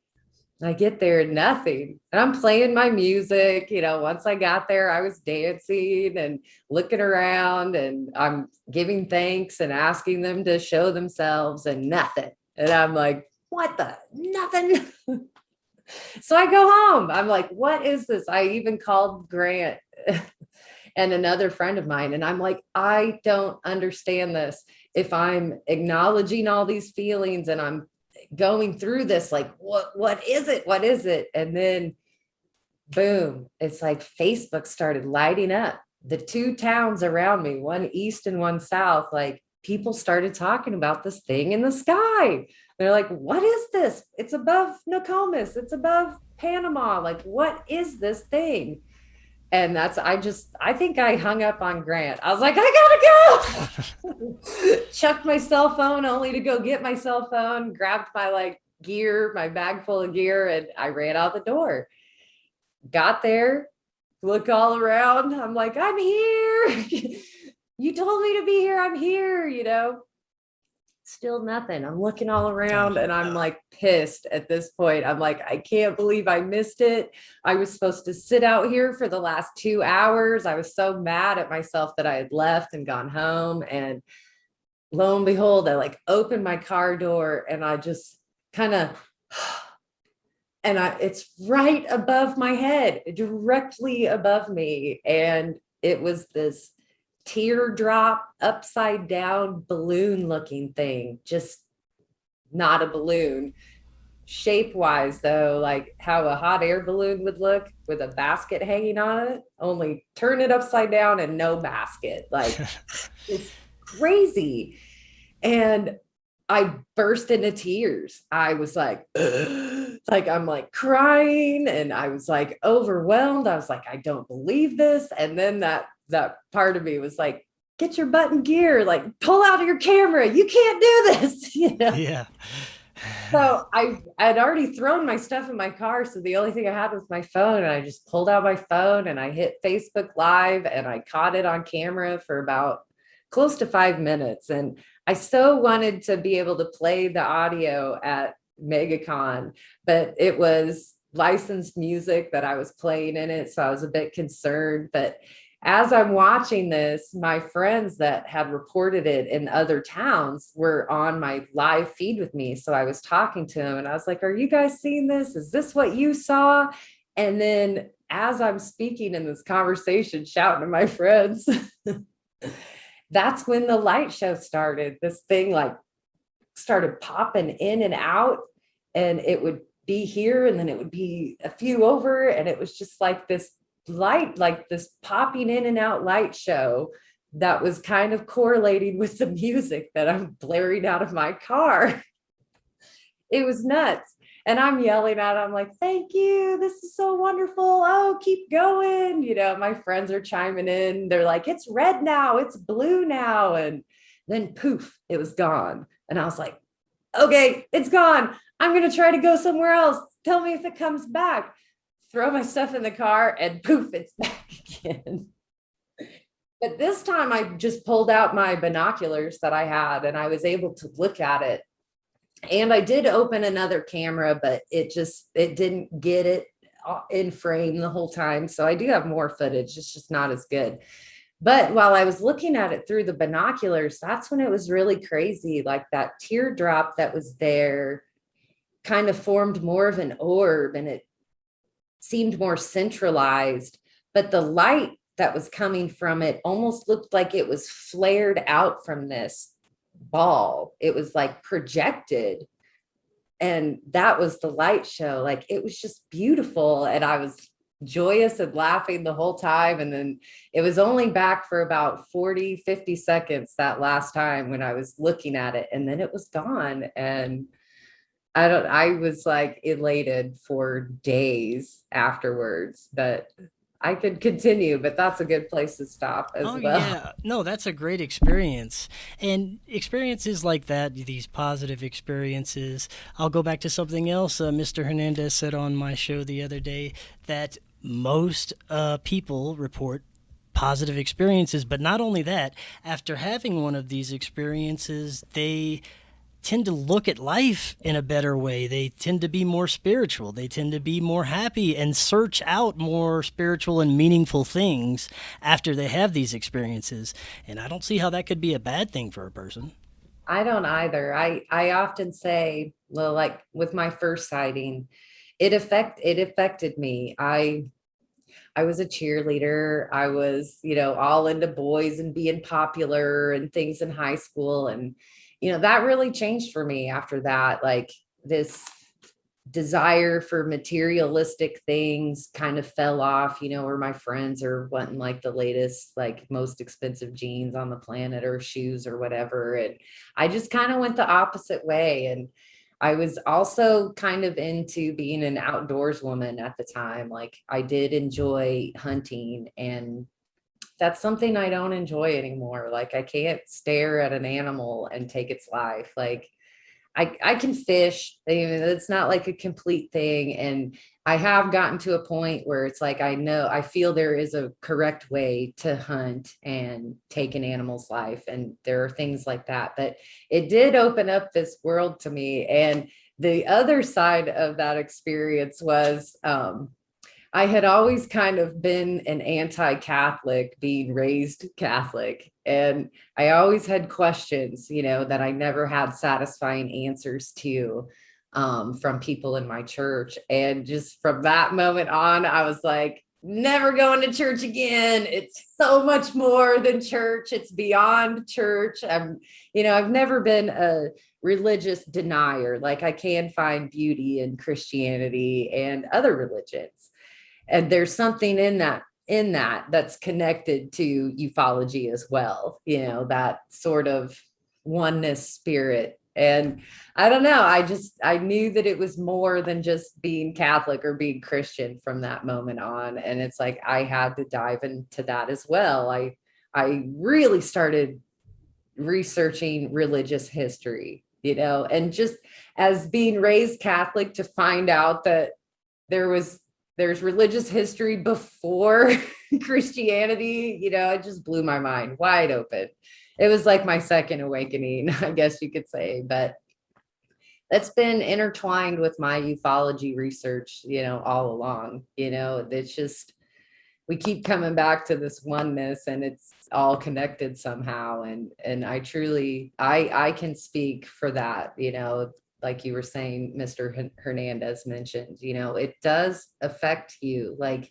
And I get there and nothing. And I'm playing my music. Once I got there, I was dancing and looking around, and I'm giving thanks and asking them to show themselves, and nothing. And I'm like, what the nothing? So I go home. I'm like, what is this? I even called Grant and another friend of mine, and I'm like, I don't understand this. If I'm acknowledging all these feelings and I'm going through this, like, what is it? What is it? And then boom, it's like Facebook started lighting up. The two towns around me, one east and one south, like people started talking about this thing in the sky. They're like, what is this? It's above Nokomis. It's above Panama. Like, what is this thing? And I think I hung up on Grant. I was like, I gotta go. Chucked my cell phone only to go get my cell phone, grabbed my my bag full of gear, and I ran out the door. Got there, look all around. I'm like, I'm here. You told me to be here. I'm here, Still nothing. I'm looking all around, and I'm like pissed at this point. I'm like, I can't believe I missed it. I was supposed to sit out here for the last 2 hours. I was so mad at myself that I had left and gone home. And lo and behold, I opened my car door, and I just kind of, and it's right above my head, directly above me. And it was this teardrop upside down balloon looking thing, just not a balloon. Shape wise though, like how a hot air balloon would look with a basket hanging on it, only turn it upside down and no basket. Like it's crazy. And I burst into tears. I was like, I'm like crying, and I was like overwhelmed. I was like, I don't believe this. And then that part of me was like, get your butt in gear, like pull out your camera. You can't do this. Yeah. So I'd already thrown my stuff in my car. So the only thing I had was my phone, and I just pulled out my phone and I hit Facebook Live, and I caught it on camera for about close to 5 minutes. And I so wanted to be able to play the audio at MegaCon, but it was licensed music that I was playing in it. So I was a bit concerned. But as I'm watching this, my friends that had reported it in other towns were on my live feed with me. So I was talking to them, and I was like, are you guys seeing this? Is this what you saw? And then as I'm speaking in this conversation, shouting to my friends, that's when the light show started. This thing started popping in and out, and it would be here and then it would be a few over, and it was just like this light, like this popping in and out light show that was kind of correlating with the music that I'm blaring out of my car. It was nuts. And I'm yelling at him like, thank you, this is so wonderful, oh, keep going. My friends are chiming in, they're like, it's red now, it's blue now. And then poof, it was gone. And I was like, okay, it's gone, I'm going to try to go somewhere else, tell me if it comes back. Throw my stuff in the car and poof, it's back again. But this time I just pulled out my binoculars that I had and I was able to look at it. And I did open another camera, but it didn't get it in frame the whole time. So I do have more footage. It's just not as good. But while I was looking at it through the binoculars, that's when it was really crazy. Like that teardrop that was there kind of formed more of an orb and it seemed more centralized. But the light that was coming from it almost looked like it was flared out from this ball. It was like projected, and that was the light show. Like it was just beautiful, and I was joyous and laughing the whole time. And then it was only back for about 40-50 seconds that last time when I was looking at it, and then it was gone. And I was like elated for days afterwards. But I could continue, but that's a good place to stop as Oh, well. yeah. No, that's a great experience. And experiences like that, these positive experiences, I'll go back to something else Mr. Hernandez said on my show the other day, that most people report positive experiences. But not only that, after having one of these experiences, they tend to look at life in a better way. They tend to be more spiritual. They tend to be more happy and search out more spiritual and meaningful things after they have these experiences. And I don't see how that could be a bad thing for a person. I don't either. I often say, well, like with my first sighting, it affected me. I was a cheerleader. I was, all into boys and being popular and things in high school. And, that really changed for me after that. Like this desire for materialistic things kind of fell off, where my friends are wanting like the latest, like most expensive jeans on the planet or shoes or whatever. And I just kind of went the opposite way. And I was also kind of into being an outdoors woman at the time. Like I did enjoy hunting, and that's something I don't enjoy anymore. Like I can't stare at an animal and take its life. Like I can fish. It's not like a complete thing. And I have gotten to a point where it's like, I feel there is a correct way to hunt and take an animal's life. And there are things like that. But it did open up this world to me. And the other side of that experience was, I had always kind of been an anti-Catholic, being raised Catholic. And I always had questions, that I never had satisfying answers to from people in my church. And just from that moment on, I was like, never going to church again. It's so much more than church. It's beyond church. I've never been a religious denier. Like I can find beauty in Christianity and other religions. And there's something in that that's connected to ufology as well, that sort of oneness spirit. And I don't know, I knew that it was more than just being Catholic or being Christian from that moment on. And it's like I had to dive into that as well. I really started researching religious history, and just as being raised Catholic, to find out that there's religious history before Christianity, it just blew my mind wide open. It was like my second awakening, I guess you could say. But that's been intertwined with my ufology research, all along. It's just, we keep coming back to this oneness, and it's all connected somehow. And I truly, I can speak for that, like you were saying, Mr. Hernandez mentioned, it does affect you. Like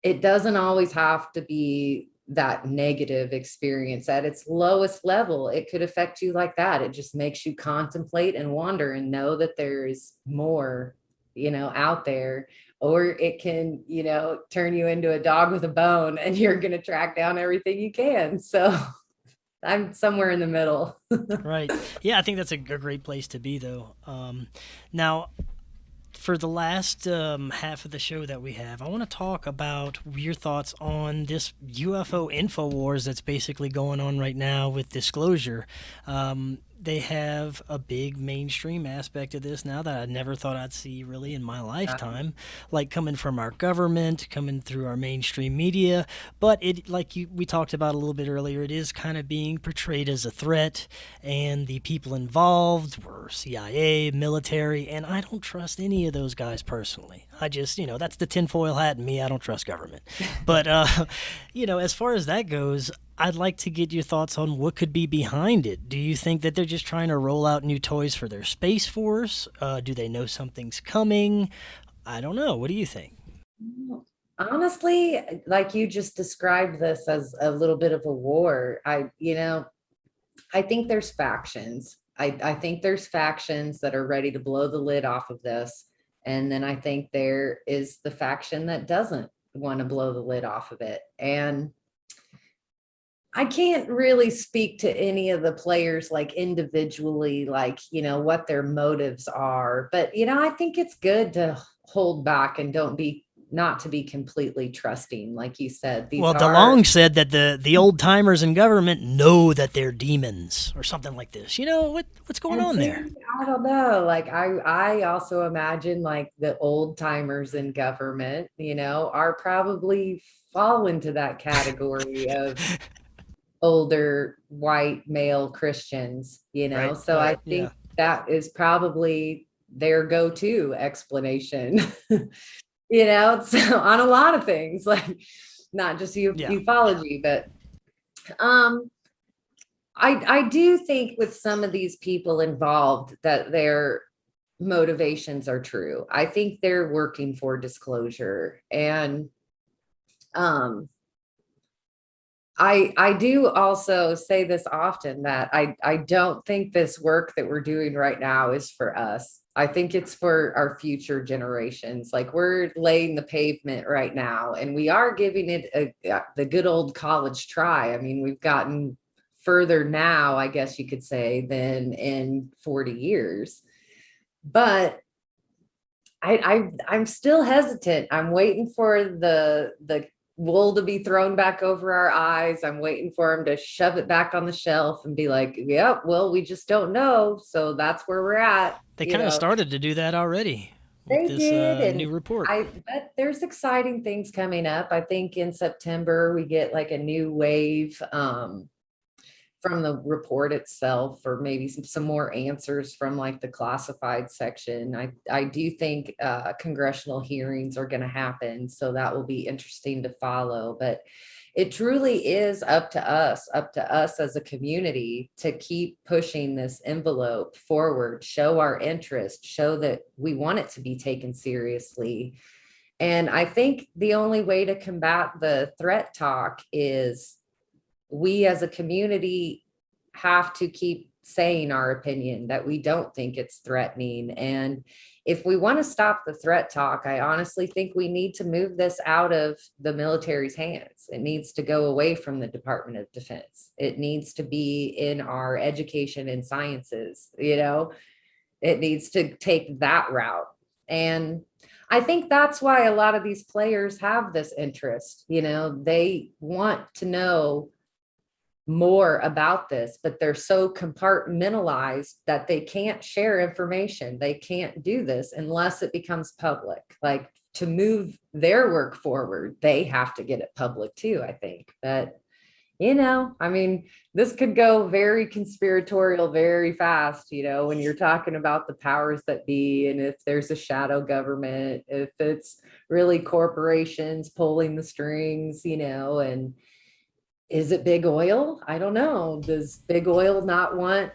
it doesn't always have to be that negative experience at its lowest level, it could affect you like that. It just makes you contemplate and wonder and know that there is more, out there. Or it can, turn you into a dog with a bone and you're going to track down everything you can. So I'm somewhere in the middle. Right. Yeah, I think that's a great place to be, though. Now, for the last half of the show that we have, I want to talk about your thoughts on this UFO info wars that's basically going on right now with disclosure. They have a big mainstream aspect of this now that I never thought I'd see really in my lifetime, like coming from our government, coming through our mainstream media. But it, we talked about a little bit earlier, it is kind of being portrayed as a threat, and the people involved were CIA, military, and I don't trust any of those guys personally. I just, that's the tinfoil hat in me. I don't trust government. But, as far as that goes, I'd like to get your thoughts on what could be behind it. Do you think that they're just trying to roll out new toys for their Space Force? Do they know something's coming? I don't know. What do you think? Honestly, like you just described this as a little bit of a war. I think there's factions. I think there's factions that are ready to blow the lid off of this. And then I think there is the faction that doesn't want to blow the lid off of it. And I can't really speak to any of the players like individually, like, what their motives are. But, I think it's good to hold back and not to be completely trusting. Like you said, well, DeLong said that the old timers in government know that they're demons or something like this. What's going on there? I don't know. Like I also imagine like the old timers in government, are probably fall into that category of older white male Christians, Right, so I think that is probably their go-to explanation, so on a lot of things, like not just ufology, but I do think with some of these people involved that their motivations are true. I think they're working for disclosure, and I do also say this often that I don't think this work that we're doing right now is for us. I think it's for our future generations. Like we're laying the pavement right now, and we are giving it the good old college try. I mean, we've gotten further now, I guess you could say, than in 40 years. But I'm still hesitant. I'm waiting for the wool to be thrown back over our eyes. I'm waiting for them to shove it back on the shelf and be like, yeah, well, we just don't know. So that's where we're at. They kind of started to do that already. They did. New report. But there's exciting things coming up. I think in September we get like a new wave from the report itself, or maybe some more answers from like the classified section. I do think congressional hearings are going to happen, so that will be interesting to follow. But it truly is up to us as a community to keep pushing this envelope forward, show our interest, show that we want it to be taken seriously. And I think the only way to combat the threat talk is we as a community have to keep saying our opinion that we don't think it's threatening. And if we want to stop the threat talk, I honestly think we need to move this out of the military's hands. It needs to go away from the Department of Defense. It needs to be in our education and sciences, it needs to take that route. And I think that's why a lot of these players have this interest. They want to know more about this, but they're so compartmentalized that they can't share information. They can't do this unless it becomes public. Like to move their work forward, they have to get it public too, I think. But I mean, this could go very conspiratorial very fast, when you're talking about the powers that be, and if there's a shadow government, if it's really corporations pulling the strings, and is it big oil? I don't know. Does big oil not want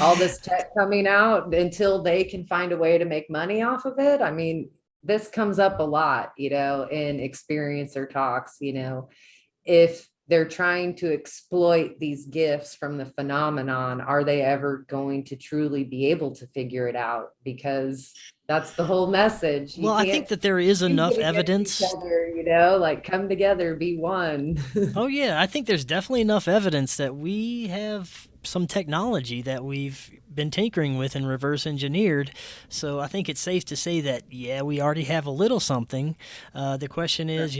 all this tech coming out until they can find a way to make money off of it? I mean, this comes up a lot, in experiencer talks, if they're trying to exploit these gifts from the phenomenon, are they ever going to truly be able to figure it out? Because that's the whole message. You Well, I think can't that there is enough compete against each evidence. other, you know, like come together, be one. Oh, yeah, I think there's definitely enough evidence that we have some technology that we've been tinkering with and reverse engineered. So I think it's safe to say that, yeah, we already have a little something. The question is,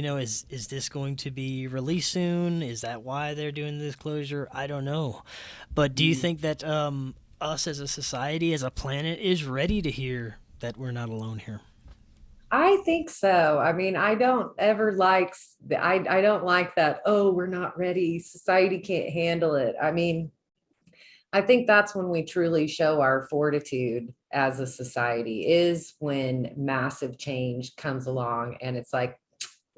is this going to be released soon? Is that why they're doing the disclosure? I don't know. But do you think that us as a society, as a planet, is ready to hear that we're not alone here? I think so. I mean, I don't ever like, I don't like that, oh, we're not ready. Society can't handle it. I mean, I think that's when we truly show our fortitude as a society, is when massive change comes along and it's like,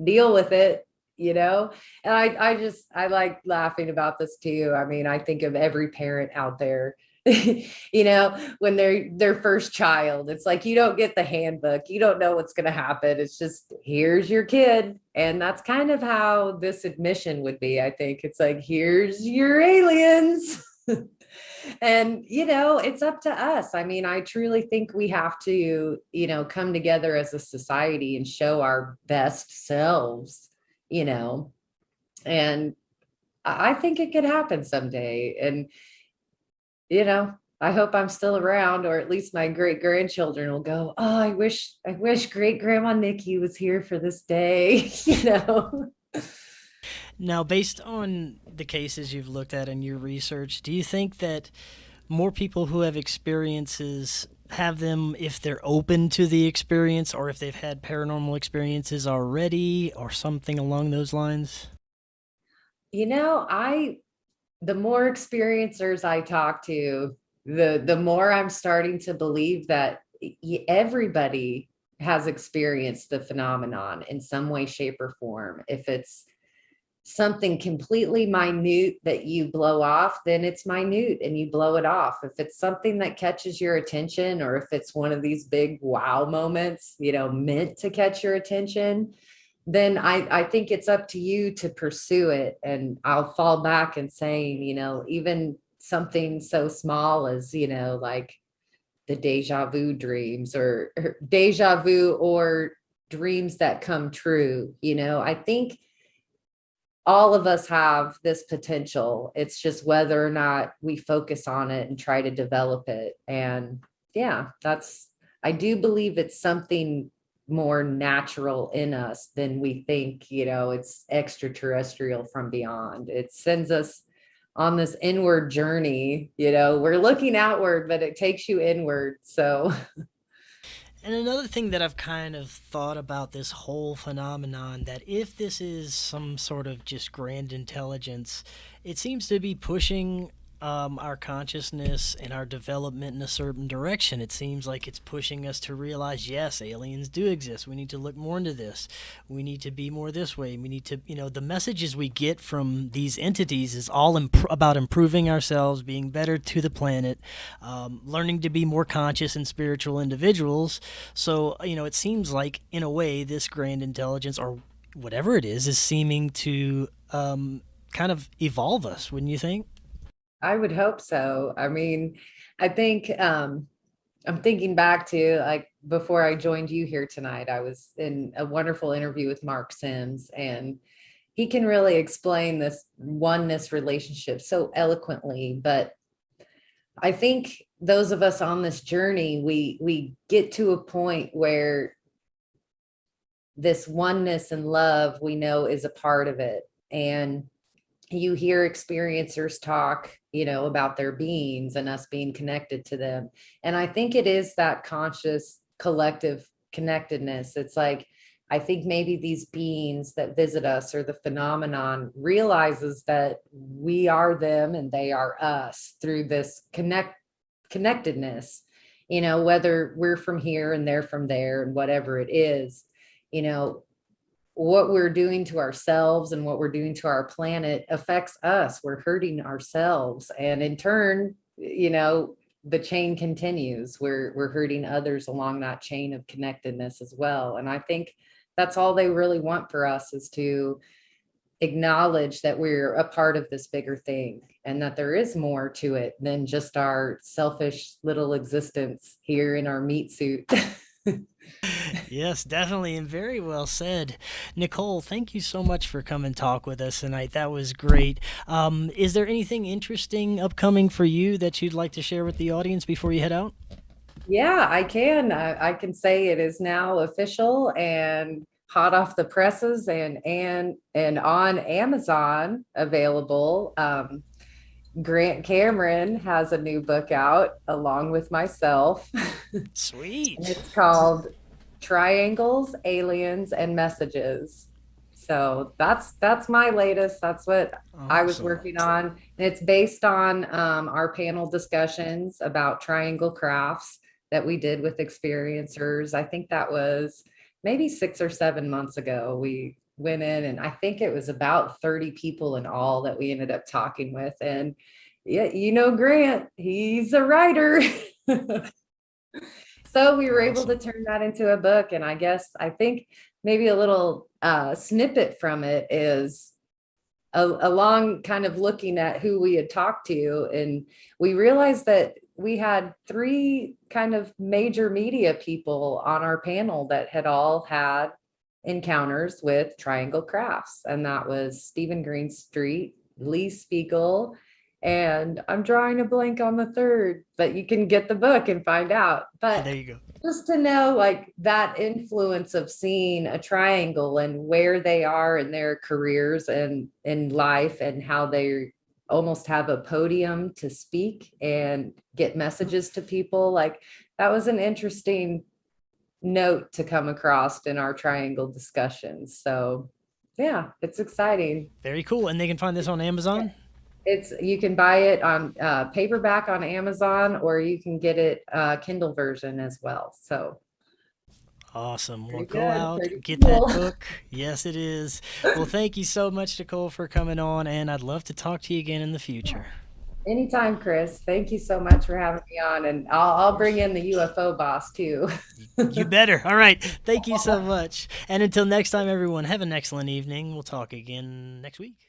deal with it, you know? And I like laughing about this too. I mean, I think of every parent out there, you know, when they're their first child, it's like, you don't get the handbook, you don't know what's going to happen. It's just, here's your kid. And that's kind of how this admission would be. I think it's like, here's your aliens. And, you know, it's up to us. I mean, I truly think we have to, you know, come together as a society and show our best selves, you know, and I think it could happen someday. And, you know, I hope I'm still around, or at least my great grandchildren will go, oh, I wish great grandma Nikki was here for this day, you know. Now, based on the cases you've looked at in your research, do you think that more people who have experiences have them if they're open to the experience, or if they've had paranormal experiences already, or something along those lines? You know, the more experiencers I talk to, the more I'm starting to believe that everybody has experienced the phenomenon in some way, shape, or form. If it's something completely minute that you blow off, then it's minute and you blow it off. If it's something that catches your attention, or if it's one of these big wow moments, you know, meant to catch your attention, then I think it's up to you to pursue it. And I'll fall back and saying, you know, even something so small as, you know, like the deja vu dreams, or deja vu, or dreams that come true. You know, I think all of us have this potential. It's just whether or not we focus on it and try to develop it. And yeah, I do believe it's something more natural in us than we think. You know, it's extraterrestrial from beyond. It sends us on this inward journey. You know, we're looking outward, but it takes you inward. So And another thing that I've kind of thought about this whole phenomenon, that if this is some sort of just grand intelligence, it seems to be pushing our consciousness and our development in a certain direction. It seems like it's pushing us to realize, yes, aliens do exist. We need to look more into this. We need to be more this way. We need to, the messages we get from these entities is all about improving ourselves, being better to the planet, learning to be more conscious and spiritual individuals. So, it seems like, in a way, this grand intelligence, or whatever it is seeming to kind of evolve us, wouldn't you think? I would hope so. I mean, I think I'm thinking back to, like, before I joined you here tonight, I was in a wonderful interview with Mark Sims, and he can really explain this oneness relationship so eloquently. But I think those of us on this journey, we get to a point where this oneness and love, we know, is a part of it. And you hear experiencers talk, you know, about their beings and us being connected to them. And I think it is that conscious collective connectedness. It's like, I think maybe these beings that visit us, or the phenomenon, realizes that we are them and they are us through this connectedness, you know, whether we're from here and they're from there, and whatever it is, you know, what we're doing to ourselves and what we're doing to our planet affects us. We're hurting ourselves. And in turn, you know, the chain continues. We're hurting others along that chain of connectedness as well. And I think that's all they really want for us, is to acknowledge that we're a part of this bigger thing and that there is more to it than just our selfish little existence here in our meat suit. Yes, definitely, and very well said. Nicole, thank you so much for coming talk with us tonight. That was great. Is there anything interesting upcoming for you that you'd like to share with the audience before you head out? Yeah, I can. I can say it is now official and hot off the presses and on Amazon available. Grant Cameron has a new book out along with myself. Sweet. It's called Triangles, Aliens, and Messages. So that's my latest. That's what I was Awesome. working on. And it's based on our panel discussions about triangle crafts that we did with experiencers. I think that was maybe 6 or 7 months ago. We went in, and I think it was about 30 people in all that we ended up talking with. And yeah, Grant, he's a writer. So we were able to Awesome. turn that into a book. And I think maybe a little snippet from it is along kind of looking at who we had talked to. And we realized that we had three kind of major media people on our panel that had all had encounters with triangle crafts. And that was Stephen Greenstreet, Lee Spiegel, and I'm drawing a blank on the third, but you can get the book and find out. But There you go. just to know like that influence of seeing a triangle and where they are in their careers and in life, and how they almost have a podium to speak and get messages to people, like that was an interesting note to come across in our triangle discussions. So yeah, it's exciting. Very cool. And they can find this on Amazon? You can buy it on paperback on Amazon, or you can get it Kindle version as well. So Awesome. Well, pretty go good, out, pretty get that cool. book. Yes, it is. Well, thank you so much, Nicole, for coming on, and I'd love to talk to you again in the future. Anytime, Chris. Thank you so much for having me on, and I'll bring in the UFO boss too. You better. All right. Thank you so much. And until next time, everyone, have an excellent evening. We'll talk again next week.